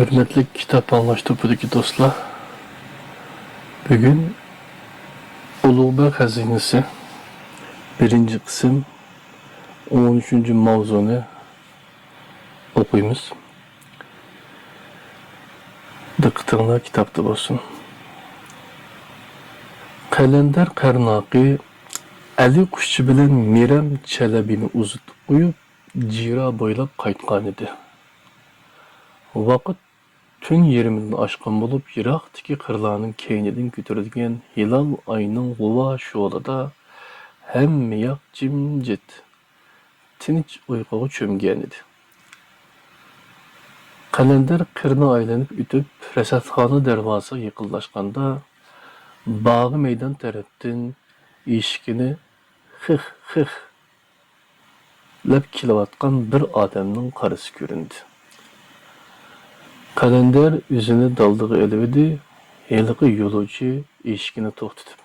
Hürmetli kitap anlaştıpıdaki dostlar, bugün Ulug'bek Hazinesi 1. kısım 13. mavzunu okuyumuz. Diqqatinglar kitapta olsun. Kalender Karnaqi Ali Kuşçu bilen Mirem Çelebi'ni uzutib qo'yib, jira bo'ylab qaytgan edi. Vaqt tün yerimizni aşqan bolup, yiraqdiki qirlarning keynidan ko'tarilgan hilal ayning g'uva sho'lida hamma yoq jimjit, tinch uyquga cho'mgan edi. Kalender qirni aylanib o'tib, rasadxona darvozasiga yaqinlashganda, bog'i maydon tarafdan eshigini xix xix lab kelayotgan bir odamning qarasi ko'rindi. Kalender yüzünü daldığı elvedi, heliqi yo'lovchi eshigini to'xtatib,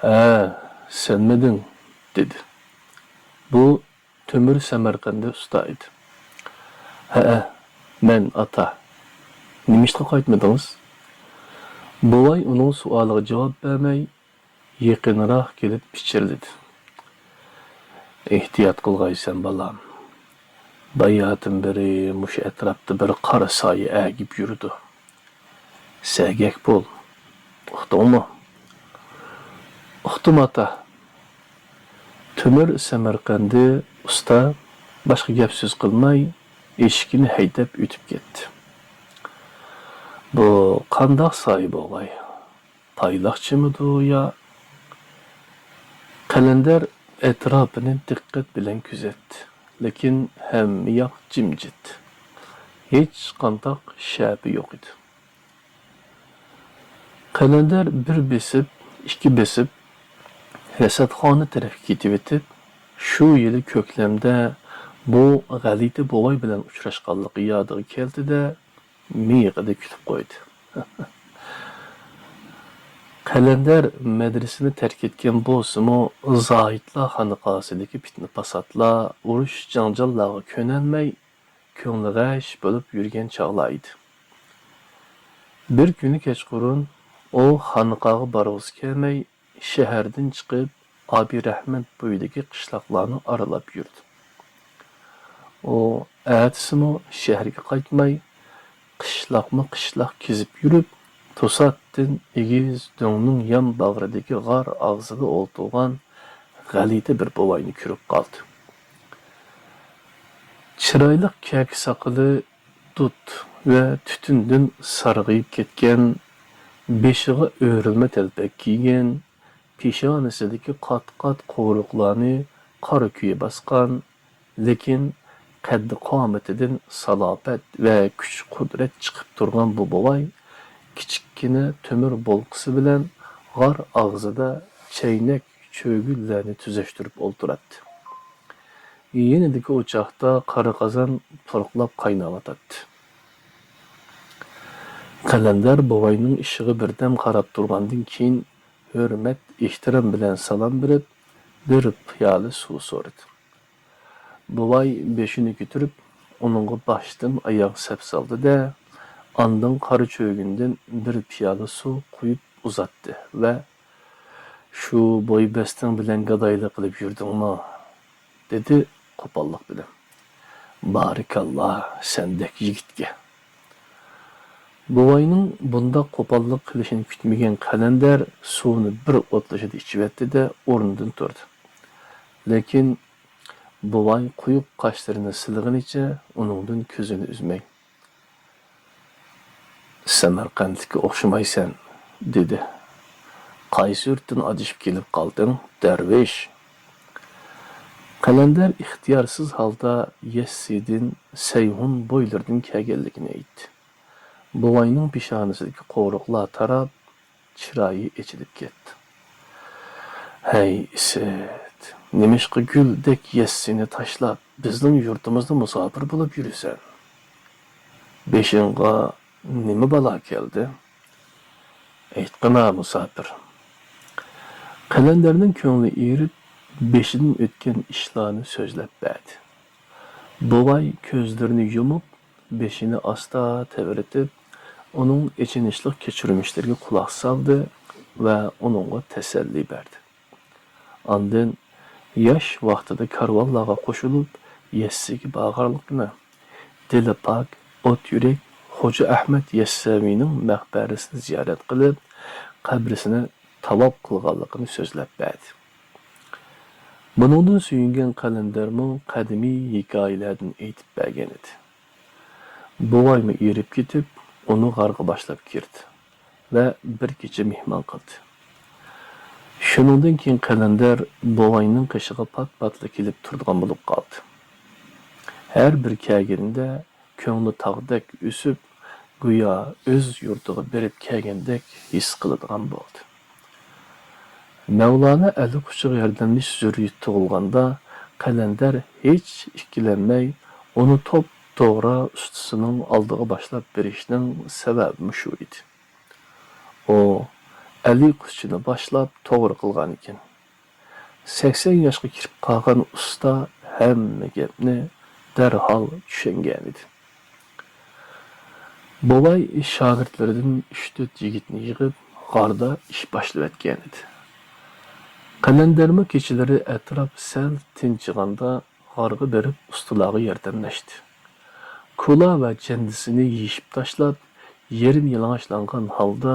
"Ha, sen midin?" dedi. Bu Tömür Samarqandda usta edi. "Ha, men ata. Nimishqa qaytmadingiz?" Buvay uning suoliga javob bermay, yaqinroq kelib pichirladi. "Ehtiyot qilg'aysan, balam. Bayatın beri muş etrafta bir qara soya agib yurdi. Sagak bol. Uqdingmi?" "Uqdim ata." Tömür Samarqandda usta boshqa gap so'z qilmay, eshikni haydab o'tib ketdi. Bu qandoq soya bo'lg'ay? Payloqchimidi yo? Kalender etrafini diqqat bilan kuzatdi. Lekin hamma yoq jimjit. Hech qanday shabi yo'q edi. Kalender bir besib, ikki besib rasadxona tarafga ketib o'tib, shu yili ko'klamda bu g'alati buvay bilan uchrashganligi yodiga keldi-da, miyig'ida kutib qo'ydi. Kalender madrasani tark etgan bo'lsa-mu, Zohidlar xonaqosidagi fitna fasodlar, urush janjallarga ko'nalmay, ko'ngli g'ash bo'lib yurgan chog'lar edi. Bir kuni kechqurun u xonaqoga borg'isi kelmay, shahardan chiqib, Abirahmat bo'yidagi qishloqlarni aralab yurdi. U ertasimu shaharga qaytmay, qishloq kezib yurib, to'satdan egiz do'ngning yon bag'ridagi g'ar og'ziga o'ltirgan g'alati bir buvayni ko'rib qoldi. Chiroyli kak soqoli tut va tutundan sarg'ayib ketgan, beshiga o'rilma talpak kiygan, peshonasidagi qat-qat qo'riqlarni qora kuya bosgan, lekin qaddi qomatidan salobat va kuch-qudrat chiqib turgan bu buvay kichikkina temir bolqisi bilan g'ar og'zida chaynak cho'gillarni tuzashtirib o'ltiradi. Yenidagi o'choqda qora qozon purqlab qaynayotadi. Kalender buvayning ishiga birdam qarab turgandan keyin hurmat, ehtirom bilan salom berib, bir piyola suv so'radi. Buvay beshini ko'tarib, uningga boshdan oyoq sap soldi-da, ondan qora cho'gindan bir piyola suv quyib uzatdi va "Shu bo'ybasting bilan gadoylik qilib yurdingmi?" dedi qo'pollik bilan. "Barikalloh sendek yigitga." Buvayning bunda qo'pollik qilishini kutmagan Kalender suvni bir o'tlashida ichib etdi-da, o'rnidan turdi. Lekin buvay quyuq qoshlarini silg'inicha uningdan ko'zini uzmay, "Samarqandga o'xshamaysan", dedi. "Qaysi yurtdan adishib kelib qolding, darvish?" Kalender ixtiyorsiz holda Yassidan Sayhun bo'ylardan kelganligini aytdi. Buvayning peshonasidagi qo'riqlar tarab, chiroyi echilib ketdi. "Hey Isit, nimishqa guldek Yassini tashlab, bizning yurtimizda musofir bo'lib yurasan? Beshingga nima balo keldi? Aytqina musofir." Kalenderning ko'ngli erib, beshidan o'tgan ishlarni so'zlab berdi. Buvay ko'zlarini yumib, beşini asta teveretip, onun echinishlik kechirmishlarga quloq soldi va onunğa teselli berdi. Andın yosh vaqtida karvonlarga qo'shilib, Yessiga bag'arliqni, dili pok, ot yurak Xo'ja Ahmad Yassavining maqbarasini ziyorat qilib, qabrisini tavob qilganligini so'zlab berdi. Buningdan suyungan qalandarmi qadimiy hikoyalardan aytib bergan edi. Buvaymi erib ketib, uni g'arga boshlab kirdi va bir kecha mehmon qildi. Shuningdan keyin qalandar buvayning qishig'i pat-patli kelib turgan bo'lib qoldi. Har bir kelganda ko'ngli tog'dek o'sib, go'yo o'z yurtiga berib kelgandek his qiladigan bo'ldi. Mevlana Ali Quchiga yordamlash zurriyati tug'ilganda, qalandar hech ikkilanmay uni to'g'ri ustasining oldiga boshlab berishning sababi shu edi. O Ali Quchini boshlab to'g'ri qilgan ekan. 80 yoshga kirib qolgan usta hamma gapni darhol tushungan edi. Buvay shogirdlaridan 3-4 yigitni yig'ib, g'orda ish boshlayotgan edi. Qalandarmi kechalari atrof sal tinchiganda g'orga berib ustalarga yordamlashdi. Kula va jandisini yeyishib tashlab, yerim yalang'ochlangan holda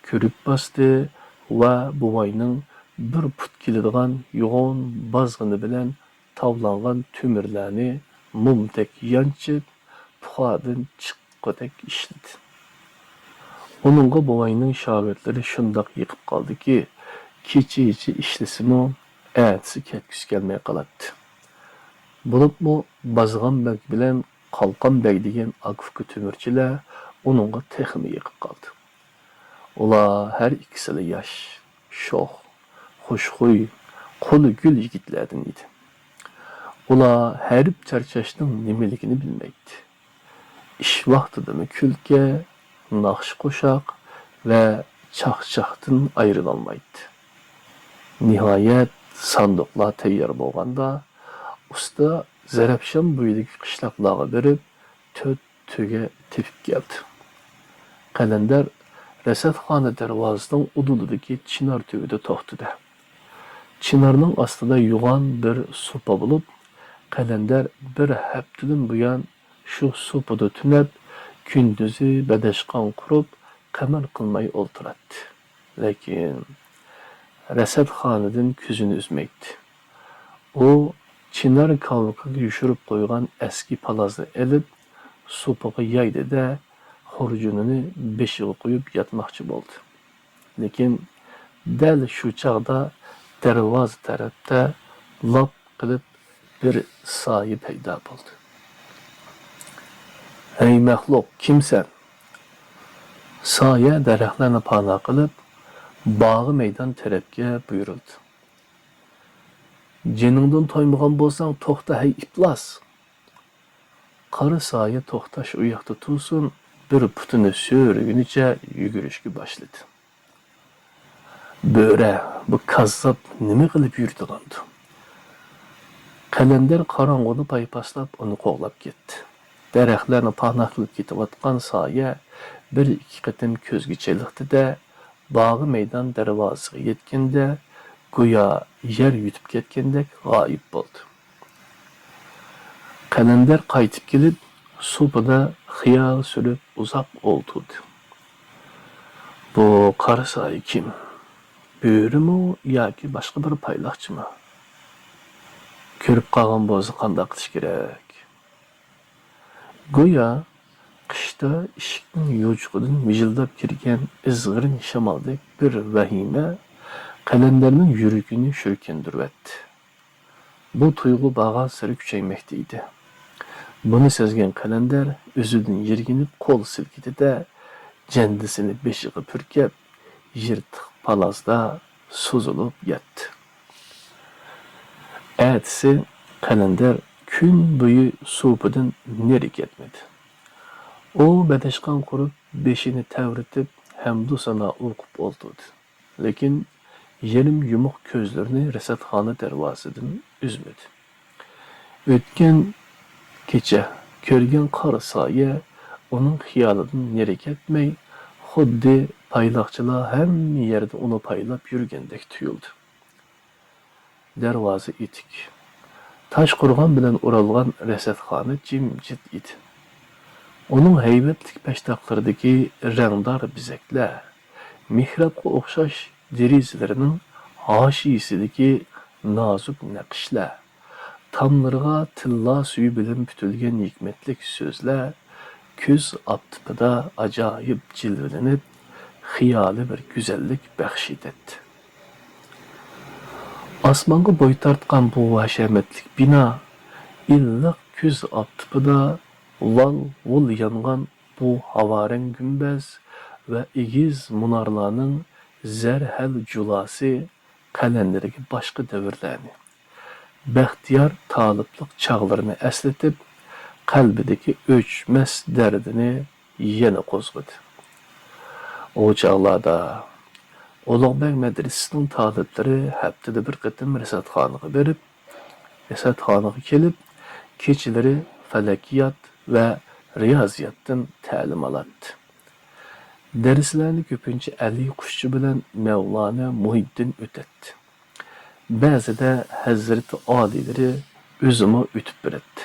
ko'rib bosdi va buvayning bir put keladigan yo'g'on bozg'ini bilan tavlangan tumirlarni mumdek yanchib, puxadan chiqqudek ishladi. Onunga buvayning shogirdlari shundoq yiqib qoldiki, kecha-kecha ishlasimi, ertasi ketgisi kelmay qoladi. Bo'libmi Bazg'an bek bilan Qalqon bek degan akufka tumirchilar onunga texmi yiqib qoldi. Ular har ikkisi yosh, sho'x, xushxuy, qo'li gul yigitlardan edi. Ular harib charchashning nimaligini bilmaydi. Ish vaqtidami kulka, naqsh qo'shoq va chaqchaqdan ayrilolmaydi. Nihoyat sandiqlar tayyor bo'lganda, usta Zarafshon bo'yidagi qishloqlarga berib, to'ga tepib keldi. Qalandar Rasadxona darvozasining udulidagi chinor tugida to'xtadi. Chinorning ostida yo'g'on bir supa bo'lib, Qalandar bir haftadan buyon shu supada tunab, kunduzi badashqon qurib, qamal qilmay o'ltiradi. Lekin Rasadxonadan ko'zini uzmaydi. U Chinor kavqiga yushirib qo'ygan eski palazni elib, supaga yaydi-da, xurjunini beshiga qo'yib yotmoqchi bo'ldi. Lekin dal shu chaqda darvoza tarafda lop qilib bir soya paydo bo'ldi. "Ey maxluq, kimsan?" Soya daraxtlarni panoh qilib, bog'i maydon tarafga buyurildi. "Jiningdan toymagan bo'lsang, to'xta hay iflos." Qora soya to'xtash u yoqda tursin, bir putini so'rigunicha yugurishga boshladi. "Bo'ra, bu kazzab nima qilib yurdigandu?" Qalandar qorong'uni paypaslab uni qo'g'lab ketdi. Daraxtlarni panoh qilib ketayotgan soya bir ikki qatim ko'zga chaliqdi-da, bog'i maydon darvozasiga yetganda, go'yo yer yutib ketgandek g'oyib bo'ldi. Qalandar qaytib kelib, supada xiyol surib uzoq o'ltirdi. Bu qora soya kim? Bo'rimi yoki boshqa bir payloqchimi? Ko'rib qolgan bo'lsa qanday qilish kerak? Go'yo qishda eshikning yo'chiqidan mijildab kirgan izg'irin shamoldek bir vahima Qalandarning yuragini shurkindiryapti. Bu tuyg'u bag'al sari kuchaymoqda edi. Buni sezgan Qalandar o'zidan yerginib qo'l silkidi-da, jandisini beshiga purkab, yirtiq palazda suzilib yotdi. Ertasi Qalandar kun bo'yi supidan neri ketmedi. U badashqon qurib, beshini tavritib, hamdu sano o'qib o'ltirdi. Lekin yerim yumuq ko'zlarini Rasadxona darvozasidan uzmadi. O'tgan kecha Ko'rgan qora soya uning xiyolidan neri ketmay, xuddi payloqchilar hamma yerda uni paylab yurgandek tuyuldi. Darvoza etik. Taş qurg'on bilan o'ralgan rasadxona jimjit edi. Uning haybatlik peshtoqlaridagi rangdor bezaklar, mihrobga o'xshash derizalarining hoshiyasidagi nozik naqshlar, tomlariga tilla suvi bilan putilgan hikmatlik so'zlar ko'z optipida ajoyib jilvalanib, xiyoli bir go'zallik baxsh etdi. Osmonga bo'y tortgan bu hashamatlik bino, illiq kuz optipida val-vul yongan bu havorang gumbaz va egiz munorlarning zarhal julasi qalandiriga boshqa davrlarni, baxtiyor toliblik chog'larini eslatib, qalbidagi o'chmas dardini yana qo'zg'adi. O chog'larda Ulug'bek madrasasining toliblari haftada bir qatim rasadxonaga kelib, kechalari falakiyot va riyoziyotdan ta'lim oladi. Darslarni ko'pincha Ali Qushchi bilan Mavlona Muhiddin o'tadi. Ba'zida Hazrati oliylari o'zimi o'tib beradi.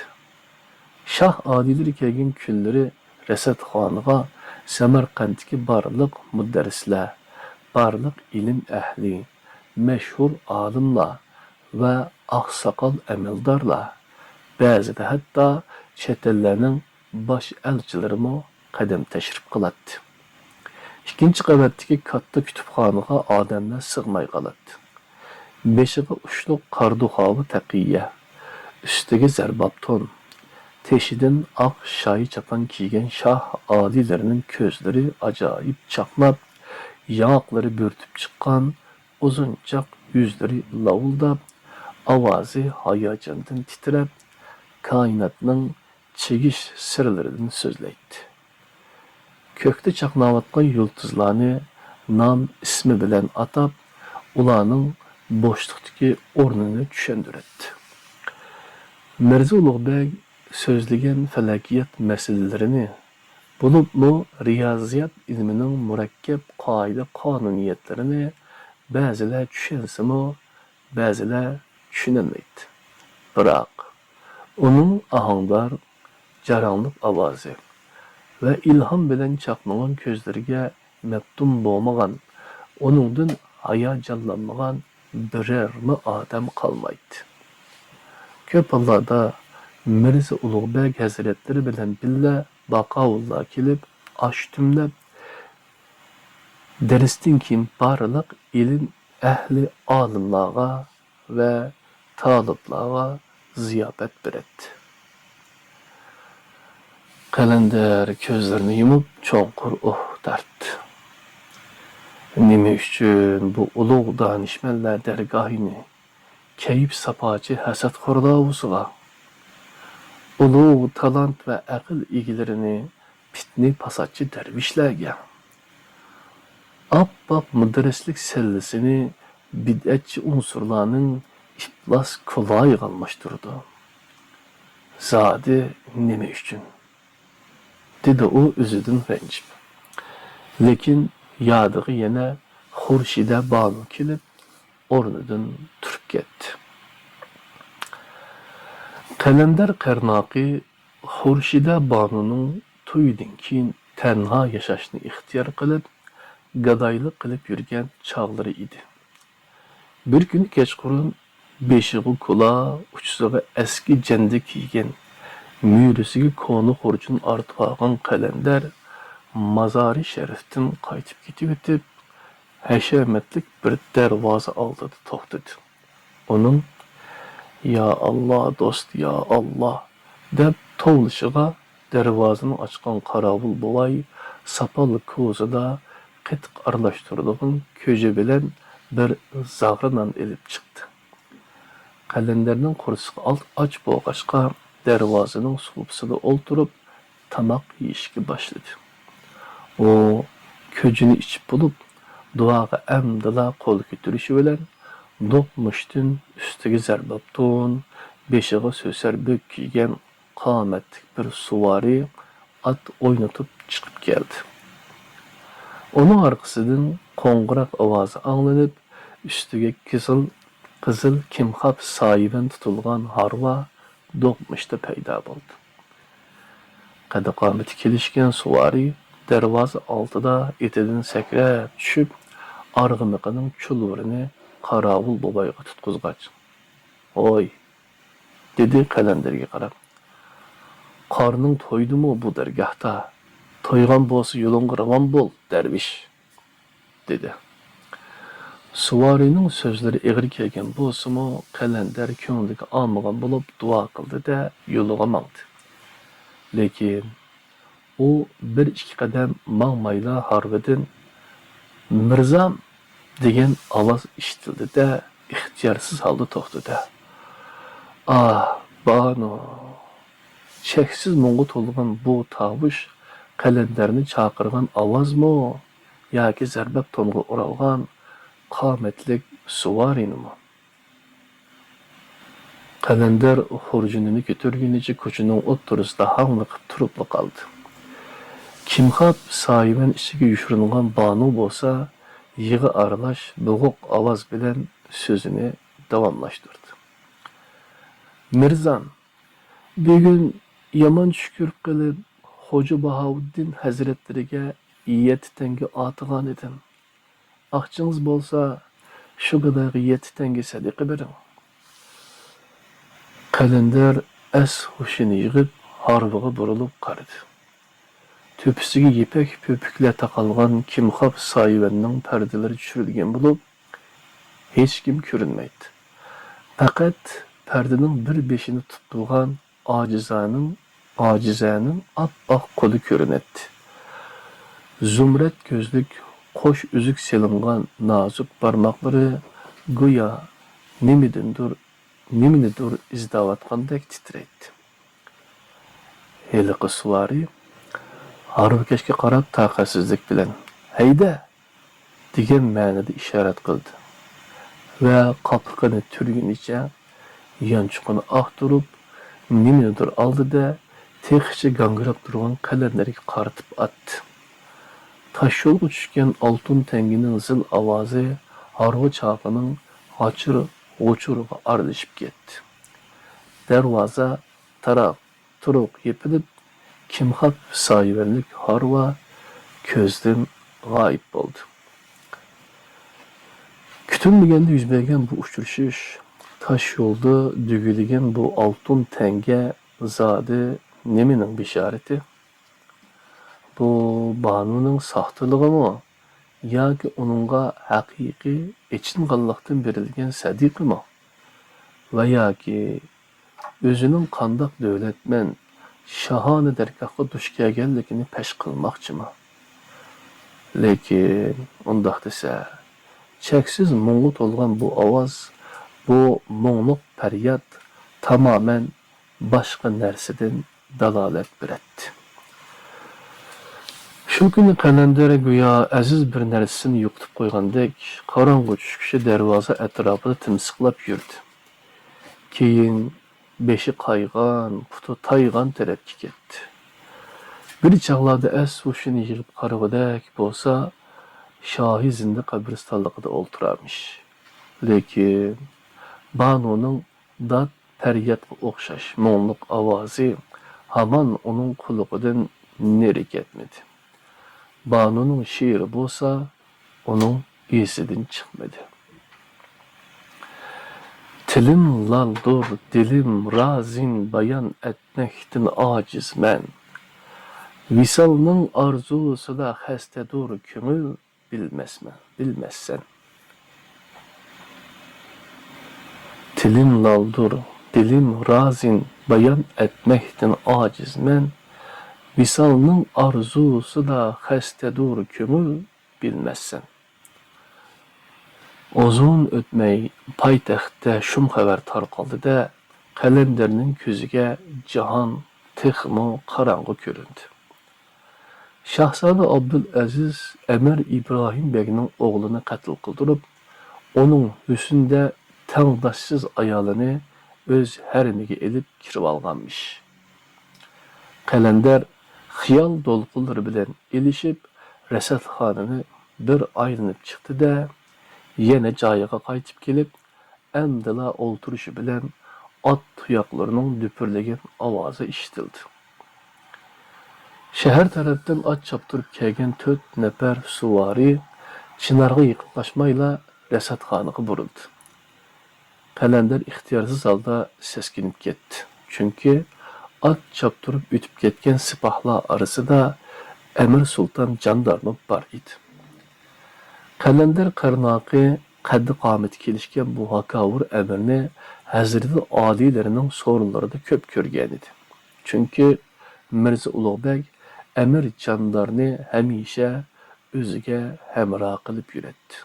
Shoh oliylari kelgan kunlari rasadxonaga Samarqanddagi barliq mudarrislar, barliq ilm ahli, mashhur olimlar va oqsoqol amaldorlar, ba'zida hatto chet ellarning bosh elchilarimi qadam tashrif qiladi. Ikkinchi qavatdagi katta kutubxonaga odamlar sig'may qoladi. Beshiga ushluq qarduxovi taqiya, ustiga zarbobton, teshidan oq shoyi chapon kiygan shoh oliylarining ko'zlari ajoyib chaqnab, yoqlari bo'rtib chiqqan, uzunchoq yuzlari lovuldab, ovozi hayajondan titrab, koinotning chegish sirlaridan so'zlaydi. Ko'kda chaqnayotgan yulduzlarni nom ismi bilan atab, ularning bo'shliqdagi o'rnini tushuntiradi. Mirza Ulug'bek so'zlagan falakiyat masalalarini, bo'libmi riyoziyat ilmining murakkab qoida qonuniyatlarini ba'zilar tushunsimi, ba'zilar tushunolmaydi. Biroq uning ahangdor, jaranglik ovozi va ilhom bilan chaqnagan ko'zlariga maftun bo'lmagan, uningdan hayajonlanmagan birormi odam qolmaydi. Ko'p hollarda Mirza Ulug'bek hazratlari bilan billa Baqovullar kelib, osh tumlab, darsdan keyin barliq ilm ahli olimlarga va taliblarga ziyofat beradi. Qalandar ko'zlarini yumib, cho'nqur tortdi. Nima uchun bu ulug' donishmandlar dargohini kayib sapochi hasadxo'rlar ulug' talant va aql egilarini fitni fasodchi darvishlarga, oppoq mudarrislik sallasini bid'atchi unsurlarning iflos kuloyiga almashtirdi. Zodi nima uchun? Dedi u o'zidan ranjib. Lekin yodiga yana Xurshida Banu kelib, o'rnidan turib ketdi. Qalandar Qarnoqi Xurshida Banuning to'yidan keyin tanho yashashni ixtiyor qilib, gadoylik qilib yurgan chog'lari edi. Bir kuni kechqurun beshig'i kula, uchsig'i eski janda kiygan, muyurisiga koni xurjun ortib olgan Qalandar mazori sharifdan qaytib ketib o'tib, hashamatlik bir darvoza oldida to'xtadi. Uning "Ya Allah do'st, ya Allah" deb tovlishiga darvozani ochgan qorovul buvay sopol ko'zida qitiq aralashtiradigan ko'ji bilan bir zag'ri non ilib chiqdi. Qalandarning qursiqi och bo'lg'achqa darvozaning sulpsida o'ltirib tamoq yeyishga boshladi. U ko'jini ichib bo'lib, duoga amdila qo'l ko'tarishi bilan do'q mushtin ustiga zarbobton, beshig'i so'sar bo'k kiygan qametlik bir suvari at oynatıp çıkıp geldi. Onun arkasından qo'ng'iroq ovozi anglanib, üstüge qizil kimxob soyiban tutilgan harva do'qmishda paydo bo'ldi. Qadi qomati kelishgan suvari darvoza oldida etidan sakrab tushib, arg'imiqining chulvurini qarovul boboyga tutqizgach, "Oy", dedi qalandarga qarab. "Qarning to'ydimi bu dargohda? To'ygan bo'lsa yo'lingga ravon bo'l, darvish", dedi. Suvarining so'zlari ig'ir kelgan bo'lsa-mu, qalandar ko'ngliga olmagan bo'lib duo qildi-da, yo'liga mangdi. Lekin u bir ikki qadam mangmayla harbidan "Mirzam" degan ovoz eshitildi-da, ixtiyorsiz holda to'xtadi. "Ah, Banu", cheksiz munga to'lgan bu tovush qalandarni chaqirgan ovozmi yoki zarbab to'nga o'ralgan qomatlik suvarinimi? Qalandar xurjunini ko'targunicha ko'chaning o'ttirisida hangliqib turib qoldi. Kimxob soyiban ichiga yushirilgan Banu bo'lsa, yig'i aralash bo'g'iq ovoz bilan so'zini davomlashtirdi. "Mirzam, bugun yomon tush ko'rib qilib, Xo'ja Bahovuddin hazratlariga 7 tanga otigan edim. Aqchingiz bo'lsa, shu qadag'i 7 tanga sadaqa bering." Qalandar hushini yig'ib, harbiga burilib qaradi. Tepesiga yepak pöpükler taqalgan kimxob soyibanning pardalari tushirilgan bo'lib, hech kim ko'rinmaydi. Faqat pardaning bir beshini tutgan ojizaning oppoq qo'li ko'rinadi. Zumrad ko'zlik qo'sh uzuk selingan nozik barmoqlari go'yo nimanidir izlayotgandek titraydi. Heliqi suvari harbikashga qarab taqatsizlik bilan "Hayda" degan ma'noda ishorat qildi va qopqini turgunicha yonchuqini og'tirib, nimanidir oldida texicha gangirab turgan qalandarga qaratib atdi. Tash yo'lga tushgan oltin tangining zil ovozi harva chaqining g'o'chiriga aralashib ketdi. Darvoza taraq turuq yepilib, kimxob soyibanlik harva ko'zdan g'oyib bo'ldi. Kutilmaganda yuz bergan bu uchrashish, tash yo'lda dugilagan bu oltin tanga zodi nimaning bishorati? Bu Banuning soxtaligimi yoki uningga haqiqiy ichinganlikdan berilgan sadiqimi? Va yoki o'zining qandoq davlatman shahona dargohga duch kelganligini pesh qilmoqchimi? Lekin undaq desa, cheksiz munga to'lgan bu ovoz, bu mungluq faryod tamoman boshqa narsadan dalolat beradi. Shu kuni qalandar go'yo aziz bir narsasini yo'qotib qo'ygandek, qorong'u tushkishi darvoza atrofida timsiqlab yurdi. Keyin beshi qaygan, puti taygan tarafga ketdi. Bir chaqlarda hushini yig'ib qarag'idak bo'lsa, Shohi Zinda qabristonligida o'ltirarmish. Lekin Banuning dod faryodga o'xshash mo'nliq ovozi hamon uning quloqidan neri ketmadi. Banuning she'ri bo'lsa, uning esidan chiqmadi. Tilim laldur, dilim razin bayon etmektin acizmen. Visalning arzusida xastadur ko'ngil bilmezsen. Tilim laldur, dilim razin bayon etmektin acizmen. Visalning arzusida xastadur ko'ngil bilmezsen. Uzun o'tmay poytaxtda shum xabar tarqaldi-da, qalandarning ko'ziga jahon texmo qorong'u ko'rindi. Shahzoda Abdulaziz Amir İbrahim Begning o'g'lini qatl qildirib, uning husnda tangdoshsiz ayolini o'z haramiga elib kirib olganmish. Kalender xiyal dolqunları bilen ilişip Resetxanını bir aylanıp çıktı da yine cayıga qaytıp kelip endila olturuşu bilen at tuyaklarının düpürlegen avazı işitildi. Şehir taraftan at çaptırıp kelgen 4 nefer suvari Çınarga yıkıplaşmayla Resetxanıga buruldu. Kalender ixtiyarsız halda seskinip ketdi. Çünkü at çaptırıp ütüp ketken sipahlar arasında Emir Sultan jandarmı bar idi. Kalender Karnaqı qaddi qameti kelişken bu hakavur emirni Hazreti Alilerinin sorunlarında köp körgen idi. Çünkü Mirza Ulug'bek Emir jandarını hemişe özüge hemra qilib yüretti.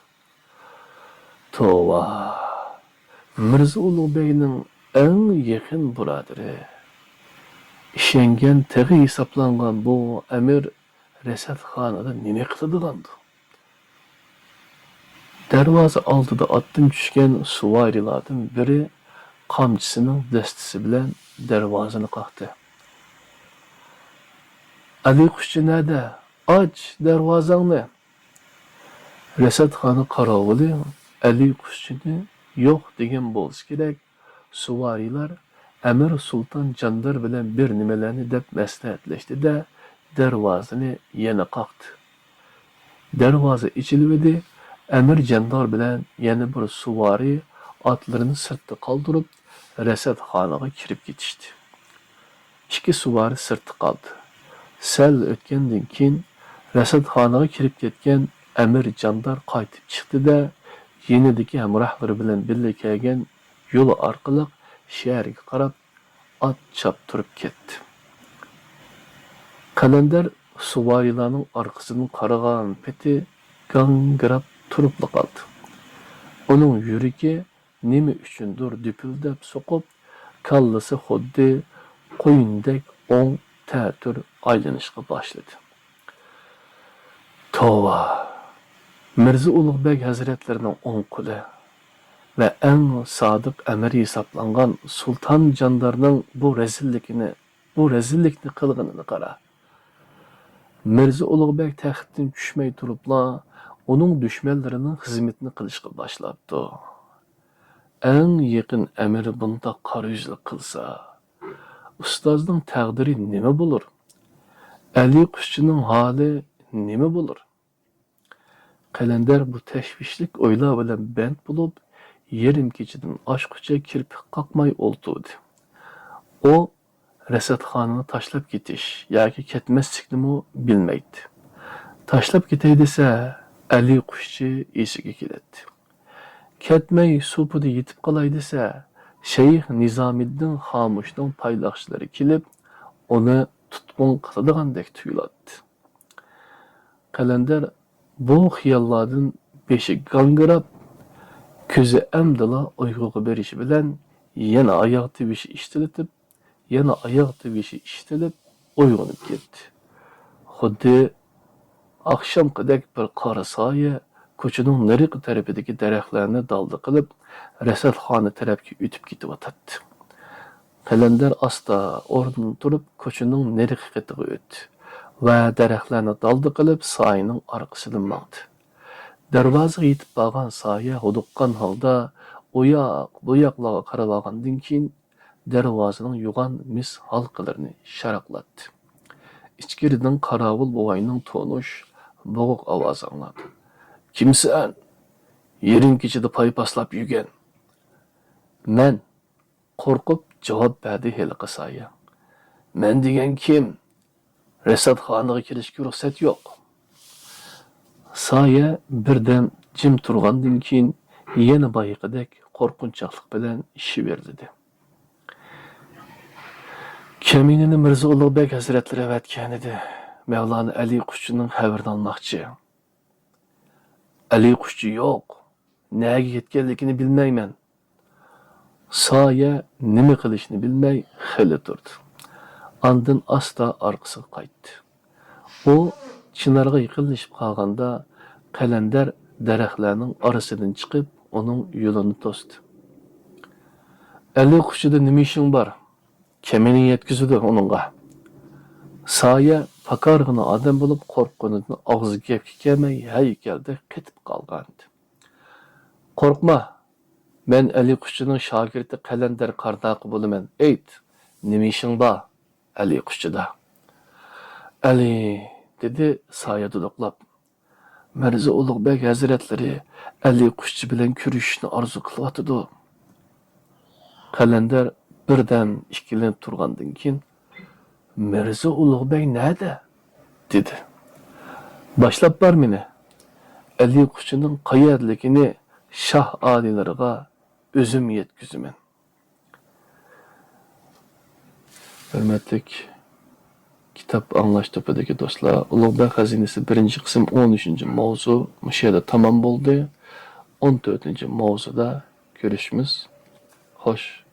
Tova! Mirza Ulug'bek'nin en yakın buradiri. İşengen teği hesaplangan bu Emir Resetxanada nene qılıdıgandı? Darvoza aldıda atdan düşken suvarilardan biri qamcısının destisi bilen darvozani qaqdi. Ali Quşçu nerede? Aç darvozangni. Resetxana qarovuli Ali Quşçuni yo'q degan bo'lishi kerak. Suvarilar Emir Sultan Jandar bilen bir nimelerni deb maslahatlashdi da darvozani yana qaqdi. Darvoza ichilib Emir Jandar bilen yana bir suvari atlarını sirtda qoldirib Resetxanaga kirib ketishdi. İki suvari sirtda qoldi. Sel o'tgandan keyin Resetxanaga kirib ketgan Emir Jandar qaytib chiqdi da yenidagi hamrohlari bilan birga kelgan yo'l orqali shaharga qarab at choptirib ketdi. Kalender suvarilarning orqasidan qaragan peti gangirab turib qoldi. Onun yuragi nima uchundir düpüldab so'qib, kallasi xuddi qo'yindek o'ng ta'tir aylanishga boshladi. Tova! Mirza Ulug'bek Hazretlerining o'ng qo'li ve en sadık emiri hesaplangan Sultan Jandar'ның bu rezillikni qilganini qara. Mirza Ulug'bek taxtdan tushmay turibla onun düşmanlarının hizmetini qilishga boshlabdi. En yakın emiri bunda qara yuzlik qilsa, ustozning taqdiri nima bo'lur? Ali Quşçuning hali nima bo'lur? Kalender bu teşvişlik oylar bilen band bulup, yerim keçidin aşkıca kirpik qaqmay olturdu. O, Resetxanını taşlap ketiş, yoki ketmaslikni bilmeydi. Taşlap ketay desa, Ali Quşçu esiga keladi. Ketmay supida yetib qolay desa, Şeyh Nizamiddin Xamushning paylaqchilari kelib, onu tutqun qiladigandak tuyuladi. Kalender bu xiyallardan beşi gangirab, ko'zi emdila uyquga berishi bilan yana oyoq tivishi ishtilatib, yana oyoq tivishi ishtilib uyg'onib ketdi. Xuddi oqshomqidek bir qora soya ko'chaning nariq tarafidagi daraxtlarni dalda qilib, Resetxona tarafga o'tib ketyotdi. Kalender asta o'rnidan turib, ko'chaning nariq qitiga o'tdi va daraxtlarni dalda qilib, soyaning orqasidan mangdi. Darvozaga yetib borgan soya huduqqan holda bu yoqlarga qarab olgandan keyin darvozaning yo'g'on mis halqalarini sharaqlatdi. İçkiridan qarovul buvayning to'nush bo'g'iq ovozi angladi. Kimsan? Yerim kechida paypaslab yurgan. Men, qo'rqib javob berdi heliqi soya. Men degan kim? Resetxonaga kirishga ruxsat yo'q. Soya birdan jim turgandan keyin yana boyiqidek qo'rqinchoqlik bilan ishi berdi. Keminini Mirza Ulug'bek Hazretleri avatgan edi. Mevlana Ali Quşçuning xabarini olmoqchi. Ali Quşçu yo'q. Nega ketganligini bilmayman. Soya nima qilishni bilmay xili turdi. Andın asta orqasiga qaytdi. O chinarga yiqilishib qolganda Kalender daraxtlarning orasidan chiqib, uning yo'lini to'sdi. Ali Quşçuda nima ishing bor? Kemini yetkizdi onunğa. Saya pakargına adam bulup korkqanıdan ağzı gepki kelmey heykelde ketip kalgandı. Korkma, men Ali Kuşçu'nun şagirdi Kalender Kardaqı bulumen. Eyt, nime işin ba? Ali Kuşçu'da. Ali, dedi Saya duduklap. Mirza Ulug'bek Hazretleri Ali Kuşçu bilen körüşüşünü arzu kılıvatıdı. Kalender birden işkilenip turgandan keyin Mirza Ulug'bek nerede? Dedi. Başlap bar meni. Ali Kuşçu'nun qayerlikini şah alilerine özüm yetküzümen. Hürmetlik kitap anlaştıpıdaki dostlar, Ulug'bek Hazinesi 1. kısım 13. mavzu müşahede tamam oldu. 14. mavzuda görüşümüz. Hoş